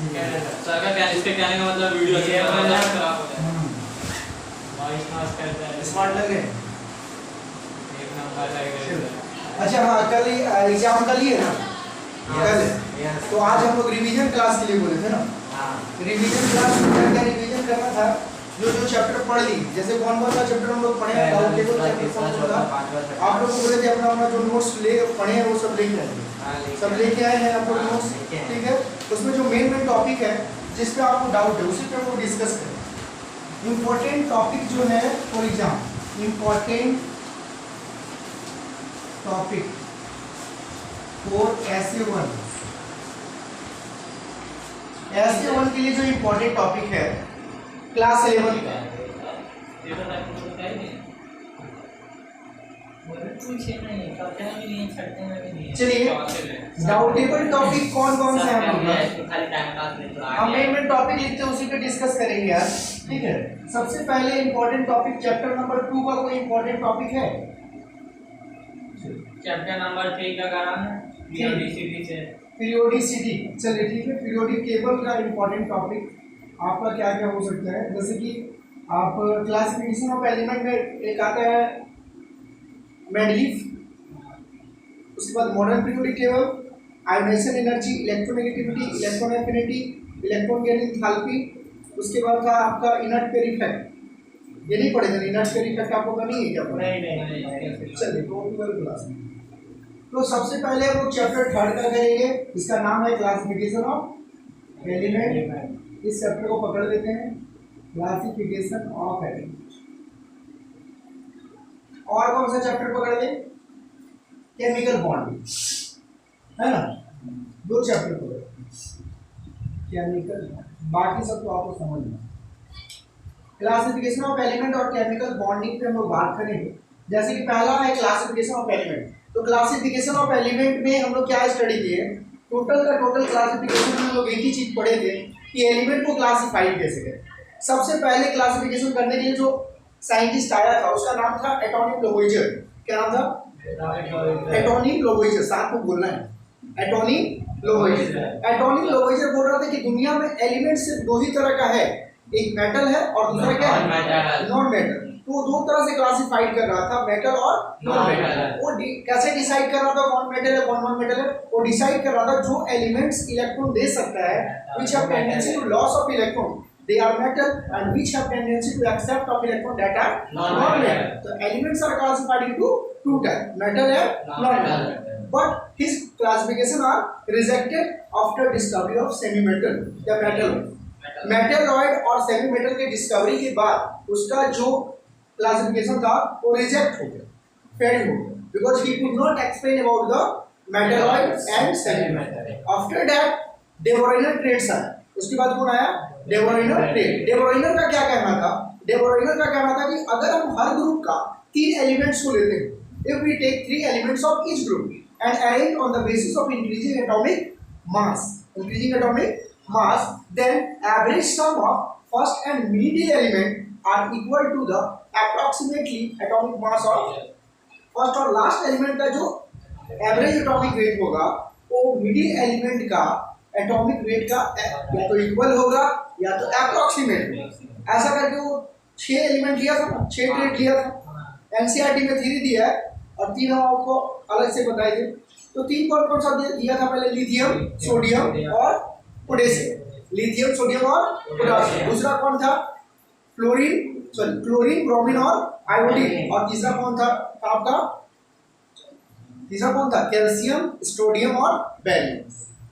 Sir का क्या इसके कहने का मतलब वीडियो अच्छी खराब हो जाए वॉइस नॉइस करता है स्मार्ट लग रहे हैं। एक नंबर लगेगा। अच्छा हाँ, कल एग्जाम कल ही है ना? कल है। तो आज हम लोग रिवीजन क्लास के लिए बोले थे ना। रिवीजन क्लास में क्या क्या रिवीजन करना था, जो जो चैप्टर पढ़ ली, जैसे कौन कौन सा चैप्टर हम लोग पढ़े हैं, डाउट टेबल चैप्टर कौन सा था, आप लोग को बोले थे अपना अपना जो नोट्स ले पढ़े हैं वो सब लेके आए, सब लेके आए हैं आप लोग नोट्स, ठीक है। उसमें जो मेन टॉपिक है जिस पे आपको डाउट है उसी पे हम लोग डिस्कस करें। इम्पोर्टेंट टॉपिक जो है for exam, important topic for SA1, SA1 के लिए जो इम्पोर्टेंट टॉपिक है क्लास 11 का। चलिए डाउटेबल टॉपिक कौन कौन से हैं हम मेन टॉपिक लिखते हैं उसी पे डिस्कस करेंगे यार, ठीक है। सबसे पहले इंपॉर्टेंट टॉपिक चैप्टर नंबर 2 का कोई इंपॉर्टेंट टॉपिक है? चैप्टर नंबर 3 का नाम है पीरियोडिसिटी से। पीरियोडिसिटी, चलिए ठीक है। पीरियोडिक टेबल का इंपॉर्टेंट टॉपिक आपका क्या क्या हो सकता है, जैसे कि आप क्लासिफिकेशन ऑफ एलिमेंट में एक आता है मेंडलीफ, उसके बाद modern periodic table, ionization energy, electronegativity, electron affinity, electron gaining enthalpy, उसके बाद था आपका इनर्ट पेयर इफेक्ट। ये नहीं पढ़ेगा इनर्ट पेयर इफेक्ट आपको का नहीं है क्या? नहीं। चलिए तो क्लास में तो सबसे पहले हम लोग चैप्टर 3 का करेंगे, इसका नाम है क्लासिफिकेशन ऑफ एलिमेंट। इस चैप्टर को पकड़ लेते हैं, क्लासिफिकेशन ऑफ एलिमेंट। और कौन सा चैप्टर पकड़ ले? केमिकल बॉन्डिंग, है ना? 2 चैप्टर पकड़, केमिकल, बाकी सब तो आपको समझ में। क्लासिफिकेशन ऑफ एलिमेंट और केमिकल बॉन्डिंग पे हम लोग बात करेंगे। जैसे कि पहला है क्लासिफिकेशन ऑफ एलिमेंट। तो क्लासिफिकेशन ऑफ एलिमेंट में हम लोग क्या स्टडी किए, टोटल का टोटल क्लासिफिकेशन में हम लोग एक ही चीज पढ़े थे कि एलिमेंट को क्लासिफाइड कैसे करें। सबसे पहले क्लासिफिकेशन करने के लिए जो साइंटिस्ट आया था उसका नाम था एटोनिक लोवोइजर। क्या नाम था? एटोनिक लोवोइजर, साथ में बोलना है, एटोनिक लोवोइजर। एटोनिक लोवोइजर बोल रहा था कि दुनिया में एलिमेंट सिर्फ 2 ही तरह का है, एक मेटल है और दूसरा क्या है? Non metal. तो 2 तरह से क्लासिफाइड कर रहा था, मेटल और नॉन मेटल। वो कैसे डिसाइड कर रहा था कौन मेटल है कौन नॉन मेटल है? वो डिसाइड कर रहा था जो एलिमेंट्स इलेक्ट्रॉन दे सकता है, which have tendency to loss of electron, they are metal, and which have tendency to accept of electron that are non metal. So elements are classified into 2 types, metal and non metal. But his classification are rejected after discovery of semi metal या metal. Metalloid और semi metal के discovery के बाद उसका जो classification था वो reject हो गया, फेल हो गया, because he could not explain about the metalloid and semi metal. After that de Broglie traits आया, उसके बाद कौन आया? de Broglie trait. de Broglie का क्या कहना था? de Broglie का कहना था कि अगर हम हर ग्रुप का 3 एलिमेंट्स को लेते हैं, if we take 3 elements of each group and arrange on the basis of increasing atomic mass, then average sum of first and middle element are equal to the approximately atomic mass of first और last element का जो average atomic weight होगा वो middle element का atomic weight का या तो equal होगा या तो approximate होगा। ऐसा करके वो 6 एलिमेंट लिया था ना, 6 ट्रेट लिया था। NCERT में 3 दिया है और 3 हम आपको अलग से बताए थे। तो 3 कौन सा दिया था पहले? लिथियम, सोडियम और पोटेशियम। लिथियम, सोडियम और पोटेशियम। दूसरा कौन था? क्लोरीन, ब्रोमीन और आयोडीन। और तीसरा कौन था आपका? कैल्शियम, स्टोडियम और बेरियम।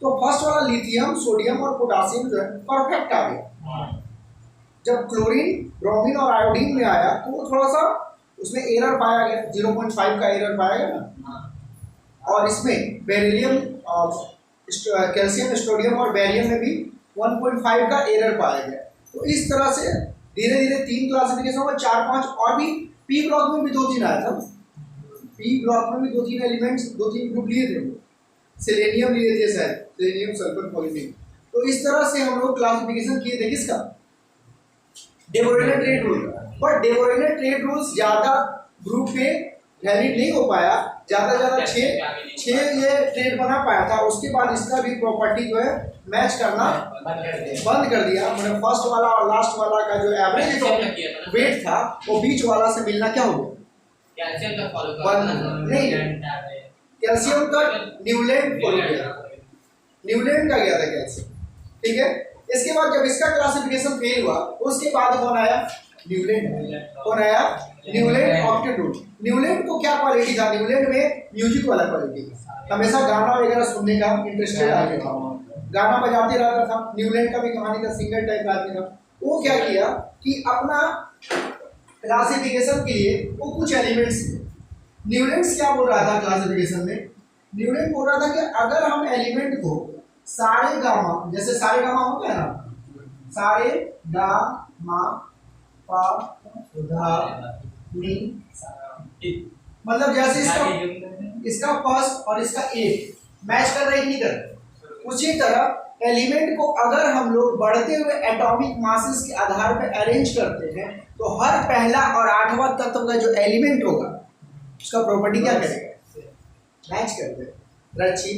तो फर्स्ट वाला लिथियम, सोडियम और पोटेशियम जो है परफेक्ट आ गया। जब क्लोरीन, ब्रोमीन और आयोडीन में आया तो वो थोड़ा सा उसमें एरर पाया गया, 0.5 का एरर पाया गया ना। और इसमें बेरिलियम, कैल्शियम, स्टोडियम और बेरियम में भी 1.5 का एरर पाया गया। तो इस तरह से धीरे धीरे 3 क्लासिफिकेशन में 4-5 और भी पी ब्लॉक में भी 2-3 आया था। पी ब्लॉक में भी 2-3 एलिमेंट्स, 2-3 ग्रुप लिए थे, सेलेनियम लिए थे शायद, सेलेनियम, सल्फर, पॉलिथीन। तो इस तरह से हम लोग क्लासिफिकेशन किए थे किसका? de Broglie trait rule. But de Broglie trait rules ज्यादा ग्रुप पे वैलिड नहीं हो पाया, ज्यादा ज्यादा 6 ये ट्रेड बना पाया था। उसके बाद इसका भी प्रॉपर्टी जो है मैच करना बंद कर दिया। मतलब फर्स्ट वाला और लास्ट वाला का जो एवरेज एटॉमिक वेट था वो बीच वाला से मिलना क्या हो गया, कैल्शियम का फॉलो नहीं, कैल्शियम का न्यूलैंड फॉलो किया, न्यूलैंड का गया था कैल्शियम, ठीक है। इसके बाद जब इसका क्लासिफिकेशन फेल हुआ उसके बाद कौन आया, न्यूलैंड। कौन आया, न्यूलैंड ऑक्टेट रूल। न्यूलैंड को क्या क्वालिटी था, न्यूलैंड में म्यूजिक वाला क्वालिटी था, हमेशा गाना वगैरह सुनने का इंटरेस्टेड आदमी था, गाना बजाते रहता था। न्यूलैंड का भी कहानी था, सिंगर टाइप का आदमी था। वो क्या किया कि अपना क्लासिफिकेशन के लिए वो कुछ एलिमेंट्स, न्यूलैंड क्या बोल रहा था क्लासिफिकेशन में, न्यूलैंड बोल रहा था कि अगर हम एलिमेंट को सारे गामा, जैसे सारे गामा होता है ना, सारे गा मा पा धा नी, मतलब जैसे इसका फर्स्ट और इसका एक मैच कर रहे नहीं कर, उसी तरह एलिमेंट को अगर हम लोग बढ़ते हुए एटॉमिक मासेस के आधार पर अरेंज करते हैं तो हर पहला और आठवां तत्व का जो एलिमेंट होगा उसका प्रॉपर्टी क्या करेगा, मैच करते हैं। रची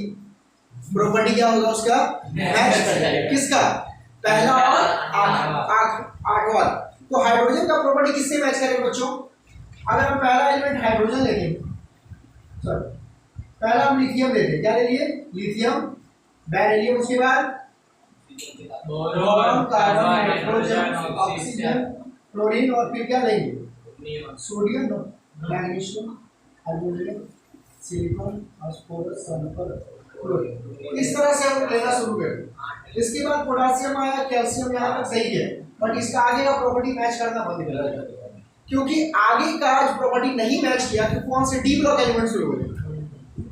प्रॉपर्टी क्या होगा उसका, मैच करेगा, किसका, पहला और आठवां। तो हाइड्रोजन का प्रॉपर्टी किससे मैच करेगा बच्चों, अगर हम पहला एलिमेंट हाइड्रोजन लेंगे, सॉरी पहला हम लिथियम लेते हैं, क्या ले लिए, लिथियम, बेरिलियम, उसके बाद boron, carbon, nitrogen, oxygen, chlorine और फिर क्या लेंगे, sodium, magnesium, hydrogen, silicon, phosphorus, sulphur, chlorine. इस तरह से हम लेना शुरू करें। इसके बाद पोटेशियम आया, कैल्शियम यहाँ तक सही है, बट इसका आगे का प्रॉपर्टी मैच करना बंद कर दिया, क्योंकि आगे का जो प्रॉपर्टी नहीं मैच किया तो कौन से डी ब्लॉक एलिमेंट शुरू हो गए,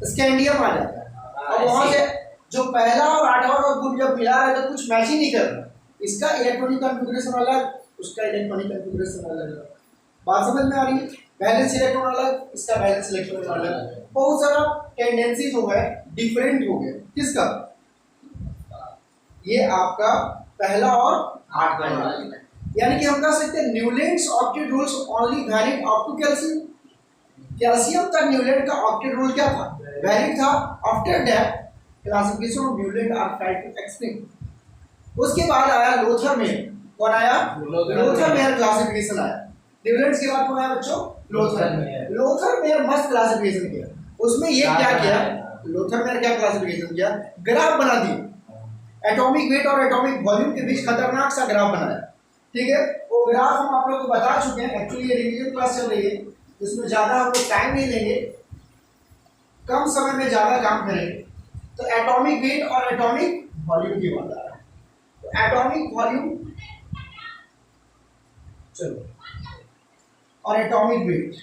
स्कैंडियम आ जाता है। और वहां से जो पहला और आठवां ग्रुप जब मिला रहा है तो कुछ मैच ही नहीं कर रहा, इसका इलेक्ट्रॉनिक कॉन्फ़िगरेशन अलग, उसका इलेक्ट्रॉनिक कॉन्फ़िगरेशन अलग। बात समझ में आ रही है, बैलेंस इलेक्ट्रॉन अलग, इसका बैलेंस इलेक्ट्रॉन अलग, बहुत सारा टेंडेंसी जो है डिफरेंट हो गया। किसका, ये आपका पहला और आठवां, यानी कि हम कह सकते हैं Newlands octet rules only valid up to calcium. Calcium तक न्यूलैंड का ऑक्टेट रूल क्या था, वैलिड था। After that classification of Newland are tried to explain. उसके बाद आया लोथर मेयर, कौन आया, लोथर मेयर क्लासिफिकेशन आया। न्यूलैंड्स के बाद कौन आया बच्चों, लोथर मेयर। लोथर मेयर मस्त क्लासिफिकेशन किया, उसमें ये क्या किया, लोथर मेयर क्या क्लासिफिकेशन किया, ग्राफ बना दिया, एटॉमिक वेट और एटॉमिक वॉल्यूम के बीच खतरनाक सा ग्राफ बनाया, ठीक है। वो ग्राफ हम आप लोग को बता चुके हैं, एक्चुअली ये रिवीजन क्लास चल रही है, इसमें ज़्यादा हम लोग टाइम नहीं लेंगे, कम समय में ज़्यादा काम करेंगे। तो एटॉमिक वेट और एटॉमिक वॉल्यूम की बात आ रहा है, तो एटॉमिक वॉल्यूम, चलो, और एटॉमिक वेट,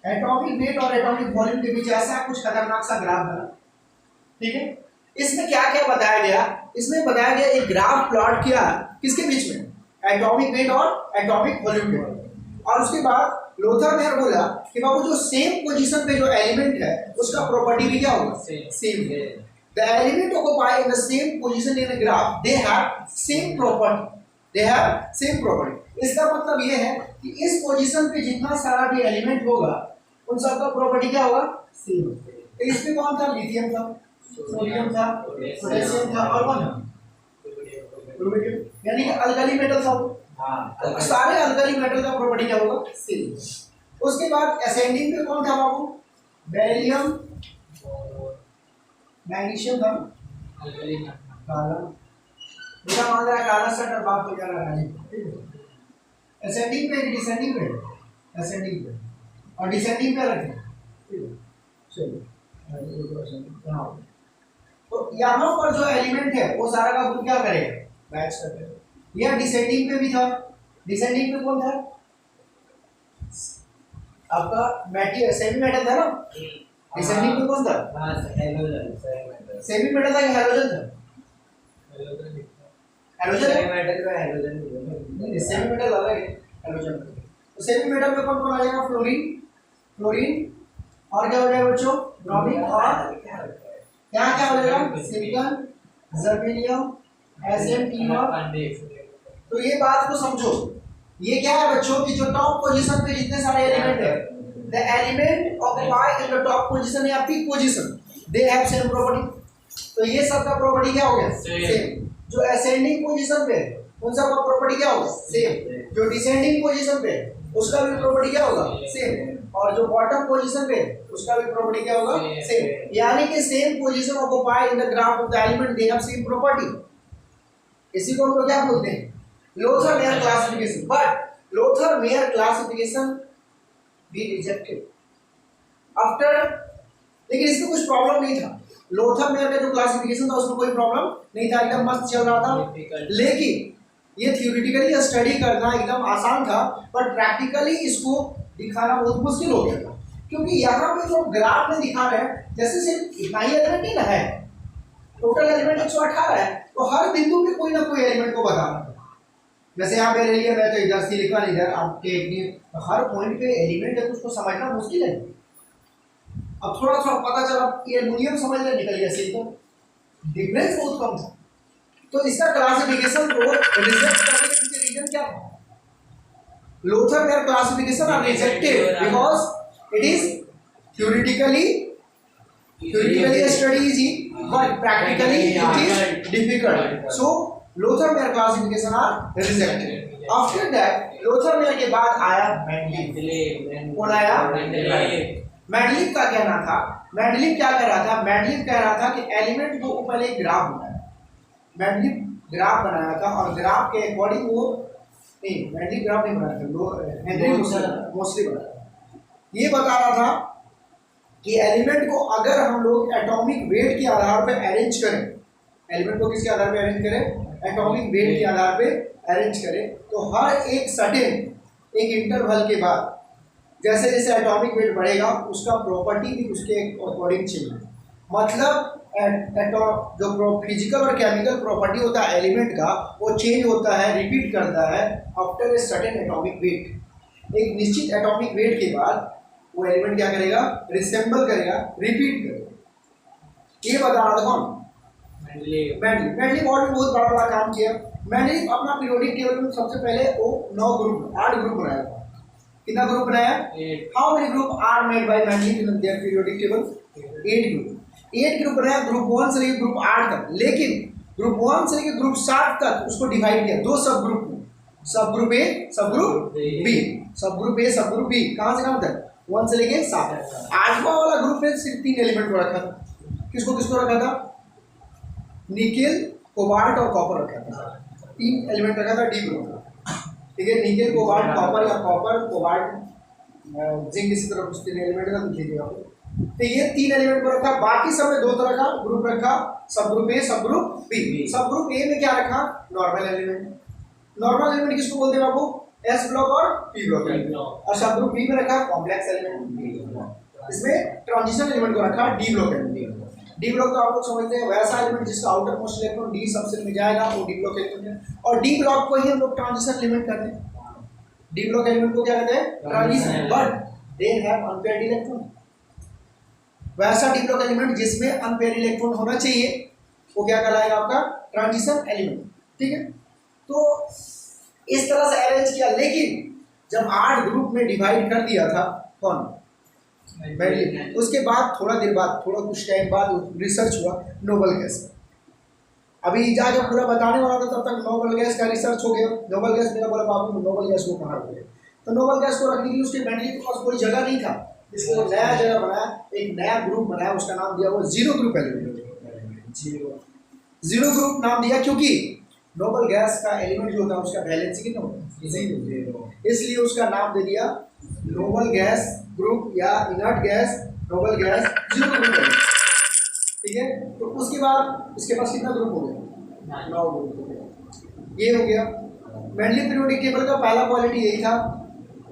एटॉमिक वेट और एटॉमिक वॉल्यूम के बीच ऐसा कुछ खतरनाक सा ग्राफ बना, ठीक है। इसमें क्या क्या बताया गया, इसमें बताया गया एक ग्राफ प्लॉट किया किसके बीच में, एटॉमिक वेट और एटॉमिक वॉल्यूम के, और उसके बाद लोथर मेयर बोला कि बाबू जो सेम पोजीशन पे जो एलिमेंट है उसका प्रॉपर्टी भी क्या होगा, सेम है। The element occupy in the same position in a graph they have same property, they have same property. इसका मतलब ये है कि इस पोजीशन पे जितना सारा भी एलिमेंट होगा उन सबका प्रॉपर्टी क्या होगा, सेम। तो इसमें कौन था, लिथियम था, सोडियम था, पोटेशियम था, और कौन था, यानी कि अल्कली मेटल था। तो सारे अल्कली मेटल का प्रॉपर्टी क्या होगा, सेम। उसके बाद असेंडिंग पे कौन था बाबू, बेरिलियम, मैग्नीशियम था, काला, बेटा मान रहा है काला शर्ट और बाप को क्या लगा है, असेंडिंग पे, डिसेंडिंग पे, असेंडिंग पे, और डिसेंडिंग पे रखें, चलो। तो यहाँ पर जो एलिमेंट है वो सारा का ग्रुप क्या करेगा, मैच करते हैं। यह डिसेंडिंग पे भी था, डिसेंडिंग पे कौन था आपका, मेटल, सेमी मेटल था ना, डिसेंडिंग पे कौन था, सेमी मेटल था कि हाइड्रोजन था, हाइड्रोजन मेटल का, हाइड्रोजन नहीं, सेमी मेटल अलग है हाइड्रोजन। तो सेमी मेटल में कौन कौन आ जाएगा, फ्लोरीन, फ्लोरीन, और क्या हो जाएगा बच्चों, ब्रोमीन, और क्या क्या हो जाएगा, सिलिकॉन, जर्मेनियम, एसएम, और तो ये बात को समझो, ये क्या है बच्चों कि जो टॉप पोजीशन पे जितने सारे एलिमेंट है the element occupy in the top position या peak position they have same property। तो ये सबका प्रॉपर्टी क्या हो गया? सेम। जो असेंडिंग पोजीशन पे है उन सबका प्रॉपर्टी क्या होगा? सेम। जो डिसेंडिंग पोजीशन पे है उसका भी प्रॉपर्टी क्या होगा? सेम। और जो बॉटम पोजीशन पे है उसका भी प्रॉपर्टी क्या होगा? सेम। यानी कि same position occupy in the graph of the element they have same property. इसी को हम लोग क्या बोलते हैं? Lothar Meyer classification. But Lothar Meyer classification be rejected after, लेकिन इसमें कुछ प्रॉब्लम नहीं था। लोथर-मेयर का जो क्लासिफिकेशन था उसमें कोई प्रॉब्लम नहीं था, एकदम मस्त चल रहा था। लेकिन ये थियोरेटिकली स्टडी करना एकदम आसान था, बट प्रैक्टिकली इसको दिखाना बहुत मुश्किल हो गया था, क्योंकि यहाँ पे जो ग्राफ में दिखा रहे हैं जैसे सिर्फ इतना ही एलिमेंट ही ना है, टोटल एलिमेंट 118 है, तो हर बिंदु पे कोई ना कोई एलिमेंट को बताना है। जैसे यहाँ पे ले लिया मैं, तो इधर सिलिकॉन, इधर आपके हर पॉइंट पे एलिमेंट है, तो उसको समझना मुश्किल है। अब थोड़ा थोड़ा पता चला कि एल्युमिनियम समझ ले, निकल गया सिलिकॉन, डिफरेंस बहुत कम था। तो इसका क्लासिफिकेशन को रिजेक्ट करने के पीछे रीजन क्या था? Lothar Meyer classification are rejected because it is theoretically study easy but practically it is difficult, so Lothar-Meyer classification are rejected. After that Lothar-Meyer के बाद आया मेंडलीफ। कौन आया? मेंडलीफ का कहना था, मेंडलीफ क्या कह रहा था? मेंडलीफ कह रहा था कि एलिमेंट को पहले एक ग्राफ बनाया, मेंडलीफ ग्राफ बनाया था, और ग्राफ के अकॉर्डिंग वो नहीं, मेंडलीफ ग्राफ नहीं बनाया था, हेनरी मोस्टली बनाया था। ये बता रहा था कि एलिमेंट को अगर हम लोग एटॉमिक वेट के आधार पर अरेंज करें, एलिमेंट को किसके आधार पर अरेंज करें? एटॉमिक वेट के आधार पे अरेंज करें, तो हर एक सर्टेन एक इंटरवल के बाद जैसे जैसे एटॉमिक वेट बढ़ेगा उसका प्रॉपर्टी भी उसके अकॉर्डिंग चेंज। मतलब जो फिजिकल और केमिकल प्रॉपर्टी होता है एलिमेंट का, वो चेंज होता है, रिपीट करता है after a certain atomic weight. एक निश्चित एटॉमिक वेट के बाद वो एलिमेंट क्या करेगा? रिसेंबल करेगा, रिपीट करेगा। ये बता रहा था कौन? मेंडलीफ और भी बहुत बड़ा बड़ा काम किया। मेंडलीफ अपना पीरियोडिक टेबल में सबसे पहले वो 8 ग्रुप बनाया था। कितना ग्रुप बनाया? How many group are made by Mendeleev in their periodic table? 8 group बनाया, ग्रुप 1 से लेकर ग्रुप 8 तक। लेकिन ग्रुप 1 से लेकर ग्रुप 7 तक उसको डिवाइड किया दो सब ग्रुप में, सब ग्रुप ए, सब ग्रुप बी, सब ग्रुप ए, सब ग्रुप बी। कहाँ से कहाँ तक? 1 से लेके 7। 8वां वाला ग्रुप में सिर्फ 3 एलिमेंट को रखा था। किसको किसको रखा था? निकेल, कोबाल्ट और कॉपर रखा था। 3 एलिमेंट रखा था डी ग्रुप का। ठीक है, निकेल, कोबाल्ट, कॉपर या कॉपर, कोबाल्ट, जिंक, इसी तरह कुछ 3 एलिमेंट का लिख लीजिएगा। तो ये 3 एलिमेंट को रखा, बाकी सब में 2 तरह का ग्रुप रखा, सब ग्रुप ए, सब ग्रुप बी। सब ग्रुप ए में क्या रखा? Normal element. नॉर्मल एलिमेंट किसको बोलते हैं बाबू? एस ब्लॉक और पी ब्लॉक। और सब ग्रुप बी में रखा कॉम्प्लेक्स एलिमेंट। इसमें ट्रांजिशन एलिमेंट को रखा D block element. D block तो आप लोग समझते हैं वैसा एलिमेंट जिसका outer most electron D subset में जाएगा, वो डी ब्लॉक एलिमेंट है। और डी ब्लॉक को ही हम लोग ट्रांजिशन एलिमेंट कहते हैं। डी ब्लॉक एलिमेंट को क्या कहते हैं? Transition. But they have unpaired electron. वैसा डी ब्लॉक एलिमेंट जिसमें अनपेयर्ड इलेक्ट्रॉन होना चाहिए वो क्या कहलाएगा? आपका ट्रांजिशन एलिमेंट। ठीक है, तो इस तरह से अरेंज किया। लेकिन जब 8 ग्रुप में डिवाइड कर दिया था कौन? मेंडलीफ। उसके बाद थोड़ा देर बाद, थोड़ा कुछ टाइम बाद रिसर्च हुआ नोबल गैस का। अभी जाके पूरा बताने वाला था, तब तक नोबल गैस का रिसर्च हो गया। नोबल गैस मेरा बोला बाबू नोबल गैस को कहाँ रखे? तो नोबल गैस को रखने के लिए उसके मेंडलीफ के पास कोई जगह नहीं था, इसको नया जगह बनाया, एक नया ग्रुप बनाया, उसका नाम दिया वो zero group element. Zero group नाम दिया क्योंकि नोबल गैस का एलिमेंट जो होता है उसका वैलेंसी कितना होता है? 0, इसलिए उसका नाम दे दिया नोबल गैस ग्रुप या inert gas noble gas zero group है। ठीक है, तो उसके बाद इसके पास कितना ग्रुप हो गया? 9 ग्रुप हो गया। ये हो गया मेंडलीफ पीरियोडिक टेबल का पहला क्वालिटी यही था।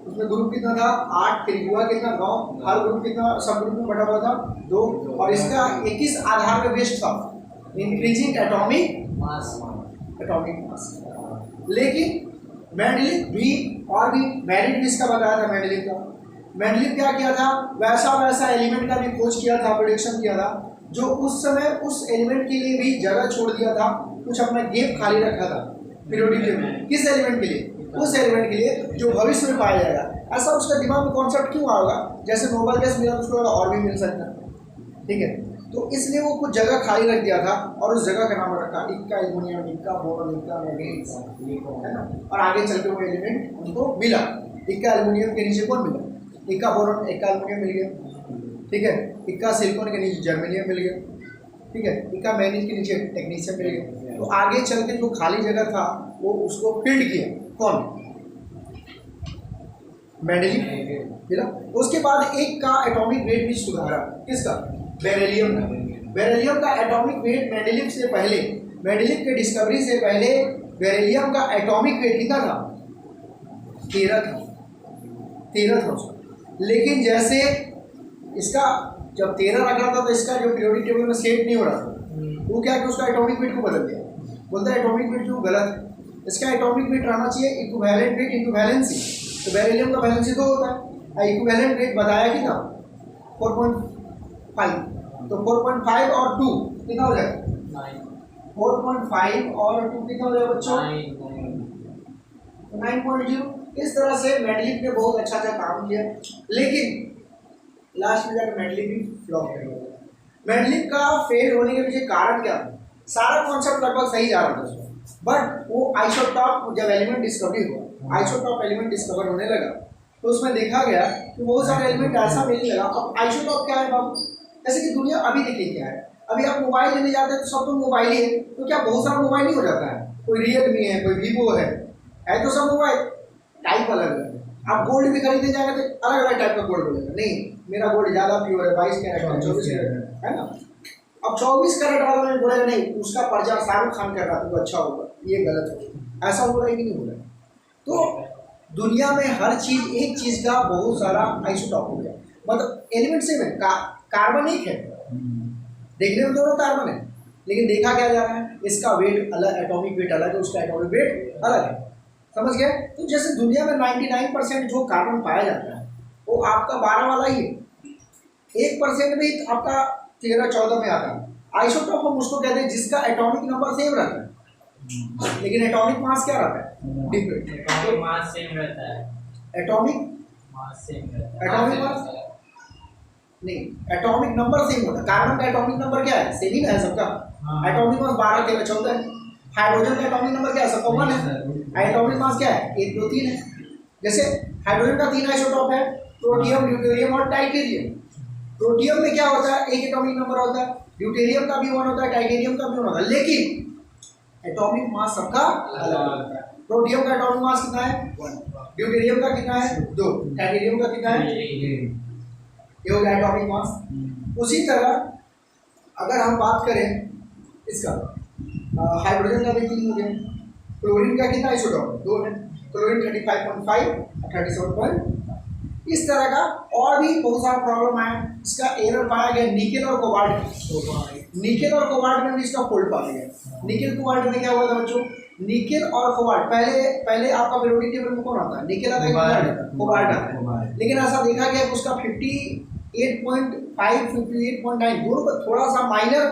उसमें ग्रुप कितना था? 8, फिर हुआ कितना? 9। हर ग्रुप कितना सब ग्रुप में बटा हुआ था? 2। और इसका 21 आधार पे बेस्ड था, इंक्रीजिंग एटॉमिक मास। लेकिन मेंडलीफ भी और भी मेरिट भी इसका बताया था। मेंडलीफ का मेंडलीफ क्या किया था? वैसा एलिमेंट का भी खोज किया था, प्रेडिक्शन किया था, जो उस समय उस एलिमेंट के लिए भी जगह छोड़ दिया था, कुछ अपना गैप खाली रखा था पीरियोडिक टेबल में। किस एलिमेंट के लिए? उस एलिमेंट के लिए जो भविष्य में पाया जाएगा। ऐसा उसका दिमाग में कॉन्सेप्ट क्यों आएगा? जैसे नोबेल गैस मिला तो उसको लगा और भी मिल सकता है, ठीक है। तो इसलिए वो कुछ जगह खाली रख दिया था और उस जगह का नाम रखा इक्का एल्युमिनियम, इक्का बोरॉन, इक्का मैंगनीज, है ना। और आगे चल के वो एलिमेंट उनको मिला। इक्का एल्युमिनियम के नीचे कौन मिला? इक्का बोरॉन, इक्का एल्युमिनियम मिल गया, ठीक है। इक्का सिलिकॉन के नीचे जर्मेनियम मिल गया, ठीक है। इक्का मैंगनीज के नीचे टेक्नीशियम मिल गया। तो आगे चल के जो खाली जगह था वो उसको फिल्ड किया कौन? मेंडेलीव मिला। उसके बाद एक का एटॉमिक वेट भी सुधारा, किसका? बेरिलियम का। बेरिलियम का एटॉमिक वेट मेंडेलीव से पहले, मेंडेलीव के डिस्कवरी से पहले बेरिलियम का एटॉमिक वेट कितना था? 13 था, 13 था उसका। लेकिन जैसे इसका जब 13 रखा था तो इसका जो पीरियोडिक टेबल में सेट नहीं हो रहा था, वो क्या कि उसका एटॉमिक वेट को बदल दिया। बोलता है एटॉमिक वेट जो गलत है, इसका एटॉमिक वेट रहना चाहिए इक्विवेलेंट वेट इनटू वैलेंसी। तो बेरिलियम का वैलेंसी 2 होता है, इक्विवेलेंट वेट बताया कितना? 4.5। तो 4.5 और 2 कितना हो जाएगा? 4.5 और 2 कितना हो जाएगा बच्चों? 9.0। इस तरह से मेंडेलीव ने बहुत अच्छा काम किया, लेकिन लास्ट में जाकर मेंडेलीव भी फ्लॉप कर गया। मेंडेलीव का फेल होने के पीछे कारण क्या था? सारा कॉन्सेप्ट लगभग सही जा रहा था उसमें, बट वो आइसोटॉप जब एलिमेंट डिस्कवरी हुआ, आइसोटॉप एलिमेंट डिस्कवर होने लगा, तो उसमें देखा गया कि बहुत सारे एलिमेंट ऐसा मिलने लगा। अब आइसोटॉप क्या है बाबू? जैसे कि दुनिया अभी देखिए क्या है, अभी आप मोबाइल लेने जाते हैं तो सब तो मोबाइल ही है, तो क्या बहुत सारा मोबाइल नहीं हो जाता है? कोई रियलमी है, कोई वीवो है तो सब मोबाइल टाइप अलग है। आप गोल्ड भी खरीदने जाएंगे तो अलग अलग टाइप का गोल्ड मिलेगा। नहीं, मेरा गोल्ड ज़्यादा प्योर है, 22 कैरेट है, 24 कैरेट है ना। अब 24 कैरेट वाला में बोलेगा नहीं उसका प्रचार शाहरुख खान कर रहा था तो अच्छा होगा, ये गलत होगा। ऐसा हो रहा है कि नहीं हो रहा है? तो दुनिया में हर चीज़, एक चीज़ का बहुत सारा आइसोटॉप हो गया। मतलब एलिमेंट सेम है, कार्बन एक है, देखने में दोनों कार्बन है, लेकिन देखा क्या जा रहा है? इसका वेट अलग, एटॉमिक वेट अलग है, उसका एटॉमिक वेट अलग है। समझ गए? तो जैसे दुनिया में 99% जो कार्बन पाया जाता है वो आपका 12 वाला ही है, 1% भी आपका 13-14 में आता है। आइसोटॉप हम उसको कहते हैं जिसका एटॉमिक नंबर सेम रहता है, लेकिन एटॉमिक मास क्या रहता है? डिफरेंट। एटॉमिक मास सेम रहता है, एटॉमिक मास सेम रहता है, एटॉमिक मास नहीं, एटॉमिक नंबर सेम होता है। कार्बन का एटॉमिक नंबर क्या है? सेम ही ना है सबका। एटॉमिक मास 12, 13, 14 है। हाइड्रोजन का एटॉमिक नंबर क्या है? सब कॉमन है। एटॉमिक मास क्या है? 1, 2, 3 है। जैसे हाइड्रोजन का 3 आइसोटॉप है, प्रोटियम, ड्यूटेरियम और टाइटेरियम। प्रोटियम में क्या होता है? 1 एटॉमिक नंबर होता है, ड्यूटेरियम का भी 1 होता है, टाइटेरियम का भी 1 होता है, लेकिन एटॉमिक मास सबका अलग होता है। प्रोटियम का एटॉमिक मास कितना है? 1। ड्यूटेरियम का कितना है? 2। टाइटेरियम का कितना है? ये हो गया एटॉमिक मास। उसी तरह अगर हम बात करें इसका, हाइड्रोजन का भी 3 हो गया। क्लोरीन का कितना आइसोटॉप? 2 है। क्लोरीन 35.5 और 37.5। इस तरह का और भी बहुत सारा प्रॉब्लम आया। इसका एरर पाया गया निकेल और कोबाल्ट। निकेल और कोबाल्ट में भी इसका फॉल्ट पाया गया। निकेल कोबाल्ट में क्या हुआ था बच्चों? निकेल और कोबाल्ट पहले आपका पीरियोडिक टेबल में कौन आता है? निकेल आता है, कोबाल्ट आता है। लेकिन ऐसा देखा गया कि उसका 58.5, 58.9 दोनों का थोड़ा सा माइनर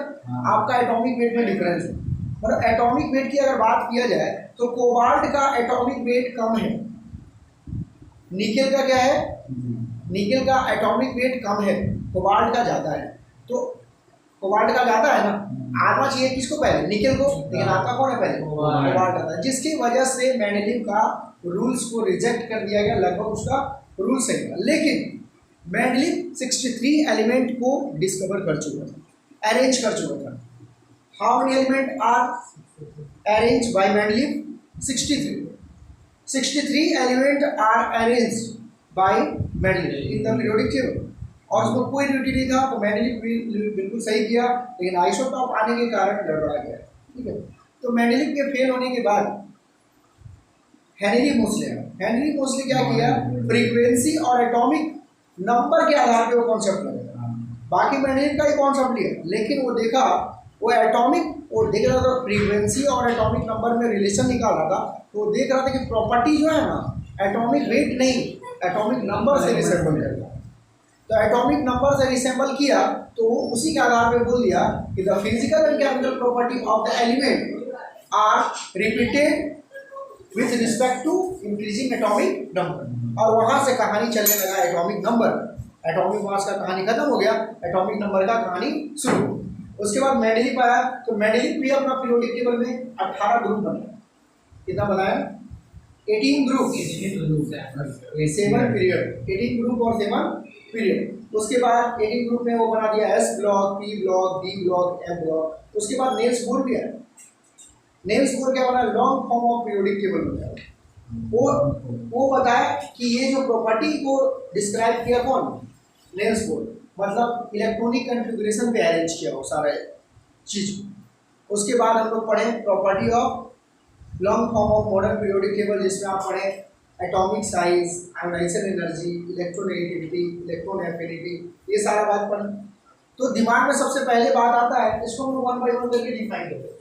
आपका एटॉमिक वेट में डिफरेंस है। मतलब एटॉमिक वेट की अगर बात किया जाए तो कोबाल्ट का एटॉमिक वेट कम है, निकेल का क्या है? निकेल का एटॉमिक वेट कम है, कोबाल्ट का ज़्यादा है। तो कोबाल्ट का ज़्यादा है ना, आना चाहिए किसको? पहले निकेल को, लेकिन आता कौन है पहले? कोबाल्ट आता है, जिसकी वजह से मेंडेलीव का रूल्स को रिजेक्ट कर दिया गया। लगभग उसका रूल सही था, लेकिन मेंडेलीव 63 एलिमेंट को डिस्कवर कर चुका था, अरेंज कर चुका था। How many element are arrange by Mendeleev? 63। 63 element are arrange by Mendeleev in the periodic table. और उसमें कोई ड्यूटी नहीं था, तो मेंडेलीव बिल्कुल सही किया, लेकिन आइसोटॉप आने के कारण गड़बड़ा गया। ठीक है, तो मेंडेलीव के फेल होने के बाद हेनरी मोसले क्या किया? फ्रीक्वेंसी और एटॉमिक नंबर के आधार पे वो कॉन्सेप्ट लगेगा। बाकी मेंडेलीव का ही कॉन्सेप्ट लिया, लेकिन वो देखा वो एटॉमिक, वो देख रहा था फ्रीक्वेंसी और एटॉमिक नंबर में रिलेशन निकाल रहा था। तो वो देख रहा था कि प्रॉपर्टी जो है ना, एटॉमिक वेट नहीं, एटॉमिक नंबर से रिसेंबल करेगा। तो एटॉमिक नंबर से रिसेंबल किया तो उसी के आधार पे बोल दिया कि the physical and chemical property of the element are repeated with respect to increasing atomic number. और वहाँ से कहानी चलने लगा एटॉमिक नंबर, एटॉमिक मास का कहानी खत्म हो गया, एटॉमिक नंबर का कहानी शुरू। उसके बाद मेंडेलीव आया, तो मेंडेलीव भी अपना पीरियोडिक टेबल में 18 ग्रुप बनाया। कितना बनाया? 18 ग्रुप, 7 पीरियड, 18 ग्रुप और 7 पीरियड। उसके बाद 18 ग्रुप में वो बना दिया S block, P block, D block, M block. उसके बाद नेल्स बोर भी आया। नेल्स बोर क्या बना? Long form of periodic table बनाया। वो बताया कि ये जो प्रॉपर्टी को डिस्क्राइब किया कौन? Niels Bohr. मतलब इलेक्ट्रॉनिक कन्फिगरेशन पे अरेंज किया वो सारा चीज। उसके बाद हम लोग पढ़े property of long form of modern periodic table, जिसमें आप पढ़े atomic size, ionization energy, electronegativity, electron affinity, ये सारा बात पढ़े। तो दिमाग में सबसे पहले बात आता है, इसको हम लोग 1 बाय 1 करके डिफाइन करते हैं।